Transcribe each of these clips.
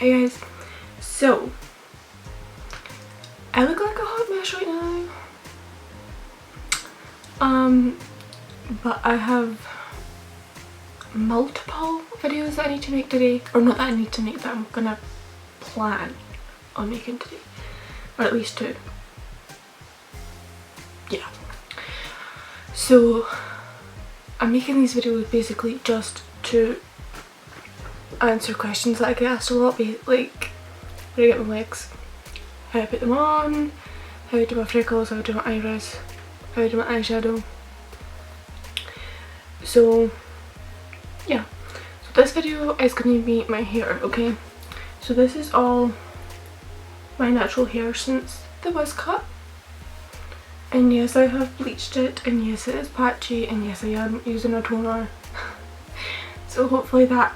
Hey guys, so I look like a hot mess right now, but I have multiple videos that I need to make today, or not that I need to make, that I'm gonna plan on making today, or at least two. Yeah, so I'm making these videos basically just to answer questions that I get asked a lot, like where I get my wigs, how I put them on, how I do my freckles, how I do my eyebrows, how I do my eyeshadow. So yeah, so this video is going to be my hair, okay? So this is all my natural hair since the was cut, and yes, I have bleached it, and yes, it is patchy, and yes, I am using a toner. So hopefully that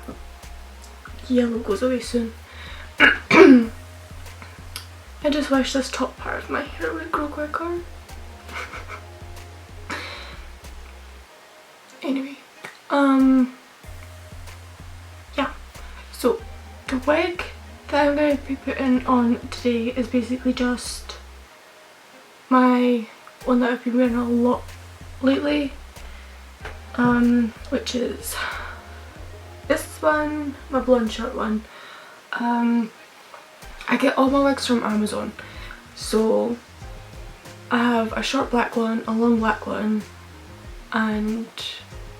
yellow goes away soon. I just wish this top part of my hair would grow quicker. Anyway, yeah, so the wig that I'm going to be putting on today is basically just my one that I've been wearing a lot lately, which is this one, my blonde short one. I get all my wigs from Amazon, so I have a short black one, a long black one, and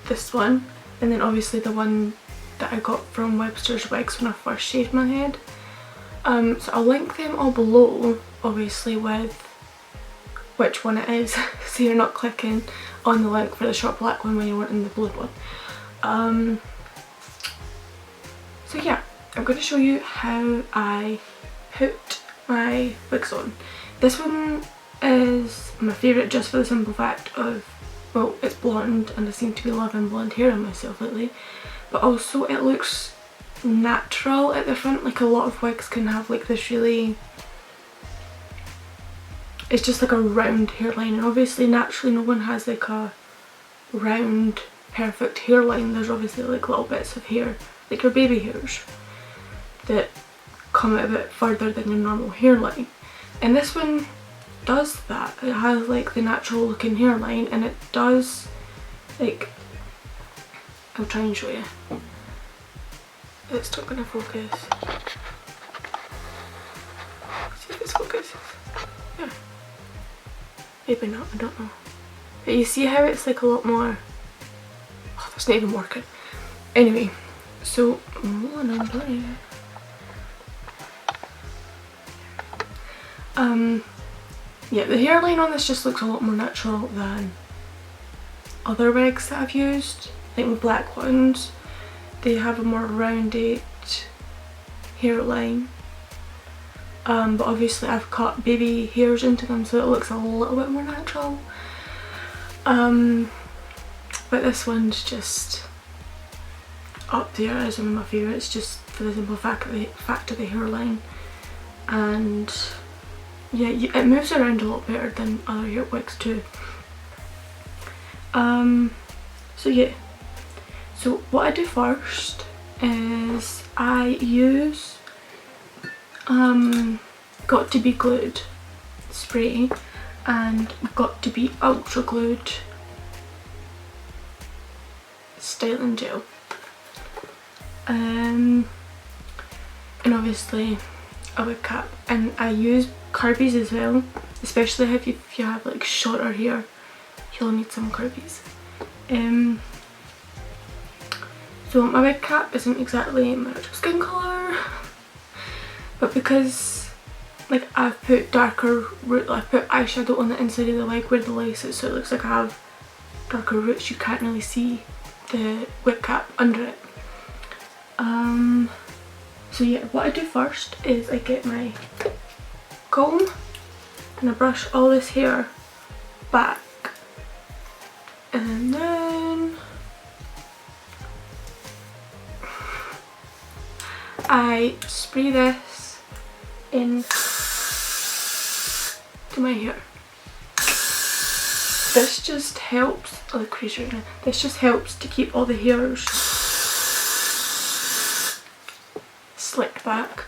this one, and then obviously the one that I got from Webster's Wigs when I first shaved my head. So I'll link them all below, obviously, with which one it is, so you're not clicking on the link for the short black one when you want in the blue one. So yeah, I'm going to show you how I put my wigs on. This one is my favourite just for the simple fact of, well, it's blonde and I seem to be loving blonde hair on myself lately, but also it looks natural at the front. Like a lot of wigs can have like this really, it's just like a round hairline, and obviously naturally no one has like a round perfect hairline. There's obviously like little bits of hair, like your baby hairs, that come out a bit further than your normal hairline, and this one does that. It has like the natural looking hairline, and it does, like, I'll try and show you. It's not gonna focus. See if it's focuses. Yeah. Maybe not, I don't know. But you see how it's like a lot more, oh, that's not even working. Anyway, so yeah, the hairline on this just looks a lot more natural than other wigs that I've used. Like my black ones, they have a more rounded hairline, but obviously I've cut baby hairs into them so it looks a little bit more natural. But this one's just up there as one of my favourites, just for the simple fact of the hairline, and yeah, it moves around a lot better than other hair wigs too. So yeah, so what I do first is I use Got to Be Glued spray and Got to Be Ultra Glued styling gel, and obviously a wig cap, and I use Kirby's as well, especially if you have like shorter hair, you'll need some Kirby's. So my wig cap isn't exactly my natural skin colour, but because like I've put I've put eyeshadow on the inside of the wig where the lace is, so it looks like I have darker roots, you can't really see the wig cap under it. So yeah, what I do first is I get my comb and I brush all this hair back, and then I spray this in to my hair. This just helps, I look crazy right now, this just helps to keep all the hairs slicked back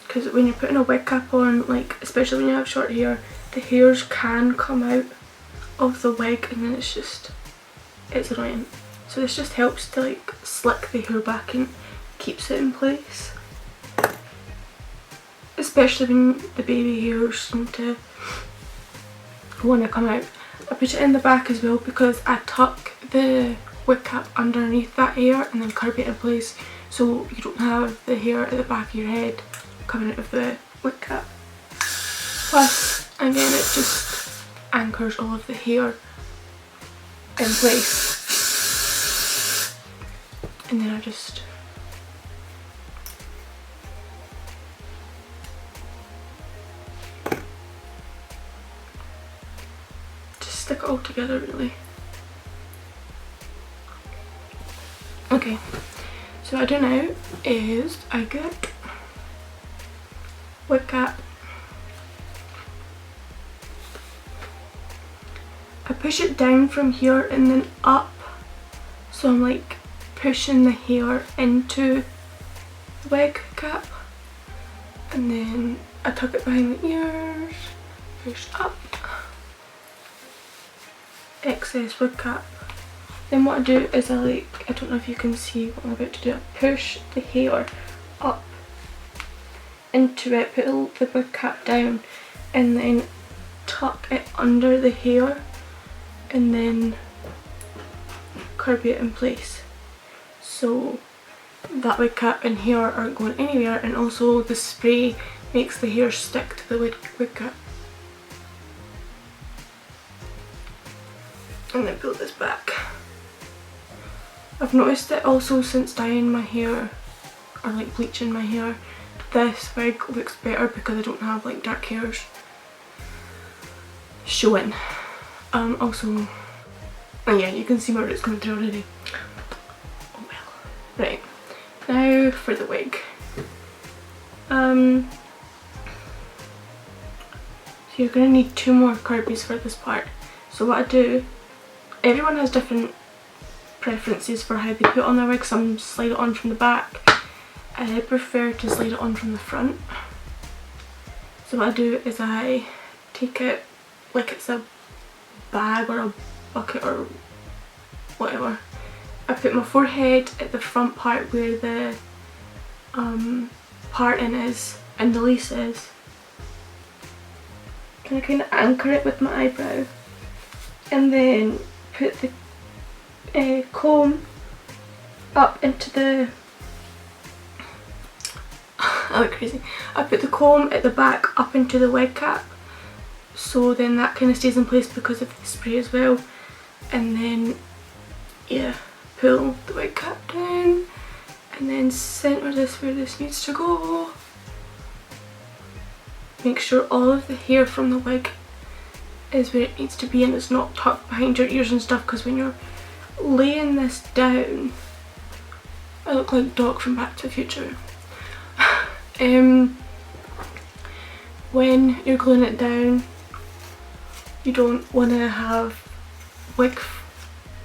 because when you're putting a wig cap on, like especially when you have short hair, the hairs can come out of the wig and then it's annoying. So this just helps to like slick the hair back and keeps it in place, especially when the baby hairs seem to want to come out. I put it in the back as well because I tuck the wig cap underneath that hair and then curb it in place so you don't have the hair at the back of your head coming out of the wig cap. Plus, again, it just anchors all of the hair in place. And then I just stick it all together really. Okay, so what I do now is I get wig cap, I push it down from here and then up, so I'm like pushing the hair into the wig cap, and then I tuck it behind the ears, push up, excess wig cap. Then what I do is I don't know if you can see what I'm about to do, I push the hair up into it, put the wig cap down and then tuck it under the hair and then curb it in place. So that wig cap and hair aren't going anywhere, and also the spray makes the hair stick to the wig cap. And then pull this back. I've noticed that also since dyeing my hair or like bleaching my hair, this wig looks better because I don't have like dark hairs showing. Also, oh yeah, you can see my roots coming through already. Oh well. Right, now for the wig. So you're going to need 2 more curbies for this part. So what I do, everyone has different preferences for how they put on their wig. Some slide it on from the back. I prefer to slide it on from the front. So what I do is I take it like it's a bag or a bucket or whatever. I put my forehead at the front part where the parting is and the lace is. And I kind of anchor it with my eyebrow and then put the comb up into the I look crazy. I put the comb at the back up into the wig cap, so then that kind of stays in place because of the spray as well. And then yeah, pull the wig cap down and then centre this where this needs to go. Make sure all of the hair from the wig is where it needs to be and it's not tucked behind your ears and stuff, because when you're laying this down, I look like Doc from Back to the Future. When you're gluing it down, you don't want to have wig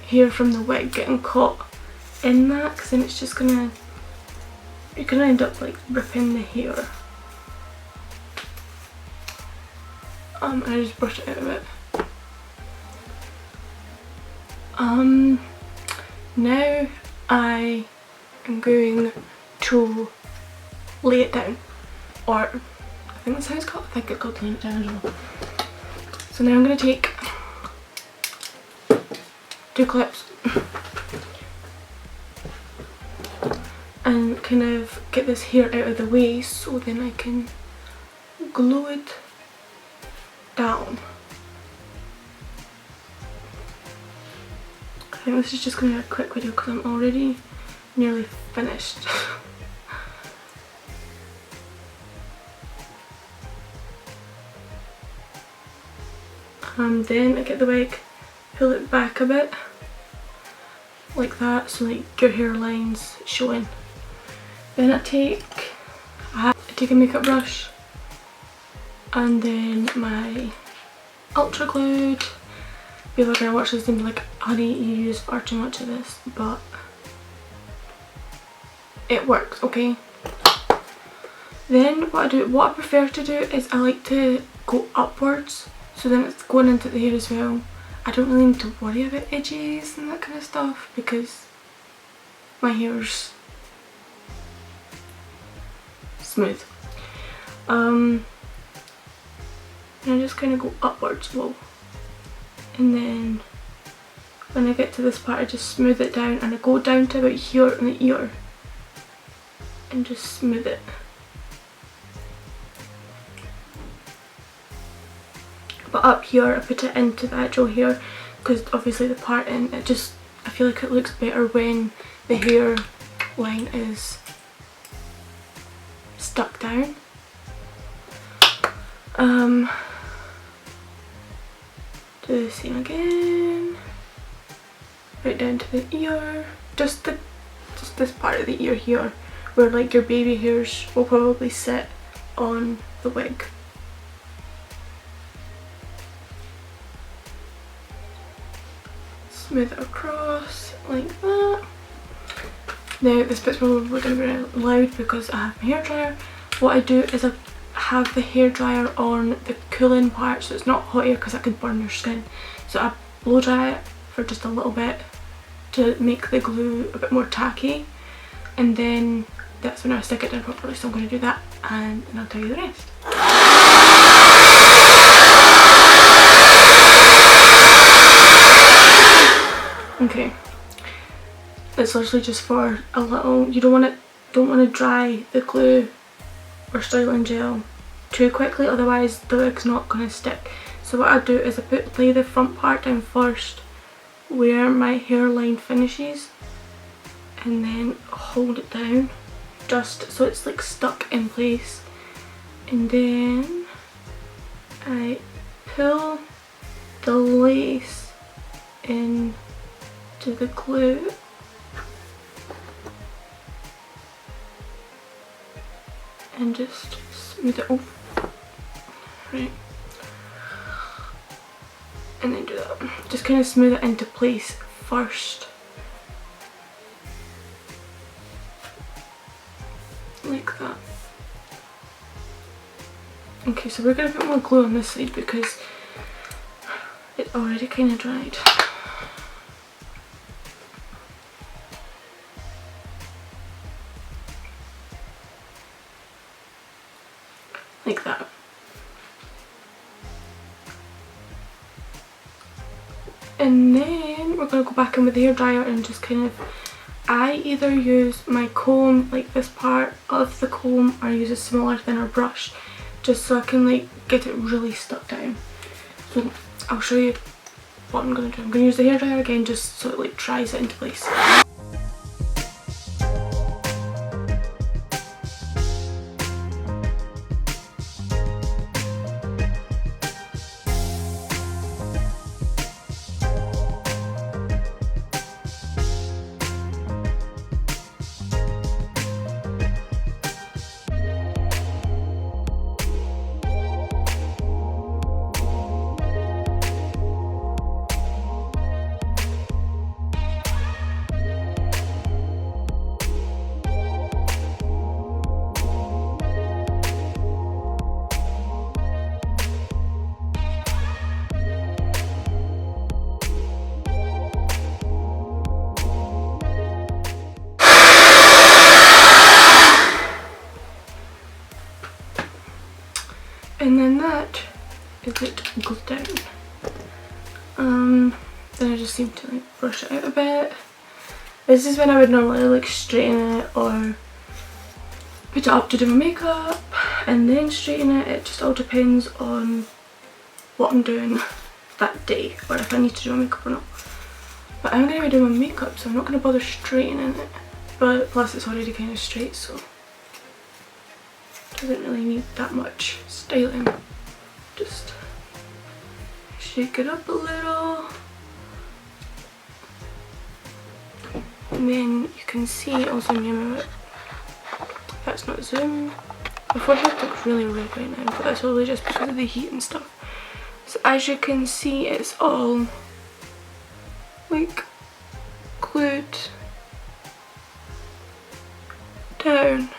hair from the wig getting caught in that, because then it's just gonna, you're gonna end up like ripping the hair. I just brush it out of it. Now I am going to lay it down, or I think that's how it's called. I think it's called laying it down as well. So now I'm going to take 2 clips and kind of get this hair out of the way so then I can glue it down. I think this is just going to be a quick video because I'm already nearly finished. Then I get the wig, pull it back a bit like that, so like your hairline's showing. Then I take a makeup brush and then my ultra glued. People are gonna watch this and be like, honey, you use far too much of this, but it works, okay? Then what I prefer to do is I like to go upwards, so then it's going into the hair as well. I don't really need to worry about edges and that kind of stuff because my hair's smooth. And I just kind of go upwards, whoa, and then when I get to this part I just smooth it down, and I go down to about here in the ear and just smooth it. But up here I put it into the actual hair because obviously the parting, I feel like it looks better when the hair line is stuck down. Do the same again, right down to the ear, just this part of the ear here where like your baby hairs will probably sit on the wig. Smooth it across like that. Now this bit's probably going to be really loud because I have my hairdryer. What I do is I have the hairdryer on the cooling part so it's not hot air because that could burn your skin. So I blow dry it for just a little bit to make the glue a bit more tacky, and then that's when I stick it down properly. So I'm going to do that and then I'll tell you the rest. Okay, it's literally just for a little. You don't want to dry the glue or styling gel too quickly, otherwise the wig's not going to stick. So what I do is I lay the front part down first where my hairline finishes, and then hold it down just so it's like stuck in place, and then I pull the lace in to the glue and just smooth it off, right, and then do that. Just kind of smooth it into place first, like that. Okay, so we're going to put more glue on this side because it's already kind of dried. Like that. And then we're going to go back in with the hairdryer and just kind of, I either use my comb, like this part of the comb, or use a smaller thinner brush just so I can like get it really stuck down. So I'll show you what I'm going to do. I'm going to use the hairdryer again just so it like dries it into place. And then that is it glued down. Then I just seem to like brush it out a bit. This is when I would normally like straighten it or put it up to do my makeup and then straighten it. It just all depends on what I'm doing that day or if I need to do my makeup or not. But I'm going to be doing my makeup, so I'm not going to bother straightening it. But plus it's already kind of straight, so doesn't really need that much styling. Just shake it up a little, and then you can see, I'll zoom in a bit. That's not zoomed. My forehead looks really red right now, but that's probably just because of the heat and stuff. So as you can see, it's all like glued down.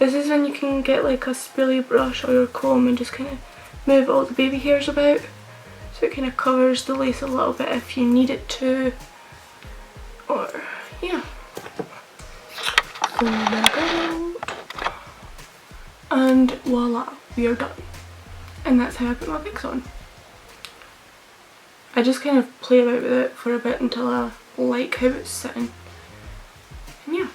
This is when you can get like a spoolie brush or your comb and just kind of move all the baby hairs about, so it kind of covers the lace a little bit if you need it to, or yeah. So there we go. And voila, we are done. And that's how I put my wigs on. I just kind of play about with it for a bit until I like how it's sitting. And yeah.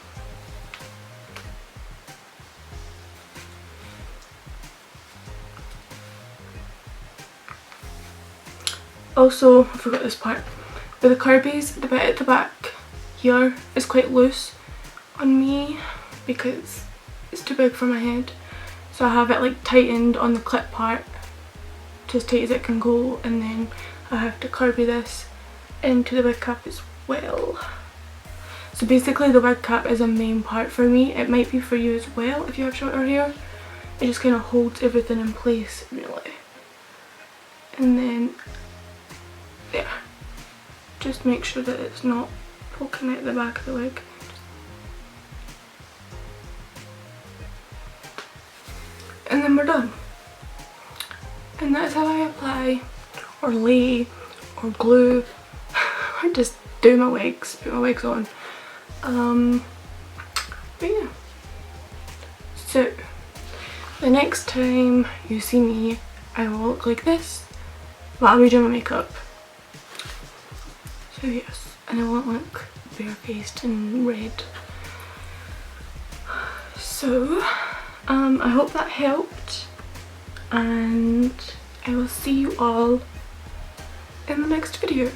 Also, I forgot this part. With the Kirby's, the bit at the back here is quite loose on me because it's too big for my head. So I have it like tightened on the clip part to as tight as it can go, and then I have to Kirby this into the wig cap as well. So basically the wig cap is a main part for me. It might be for you as well if you have shorter hair. It just kind of holds everything in place really. And then there. Just make sure that it's not poking out the back of the wig. And then we're done. And that's how I apply or lay or glue or just do my wigs, put my wigs on. But yeah. So the next time you see me, I will look like this, but I'll be doing my makeup. So yes, and I won't look bare-faced and red. So I hope that helped, and I will see you all in the next video.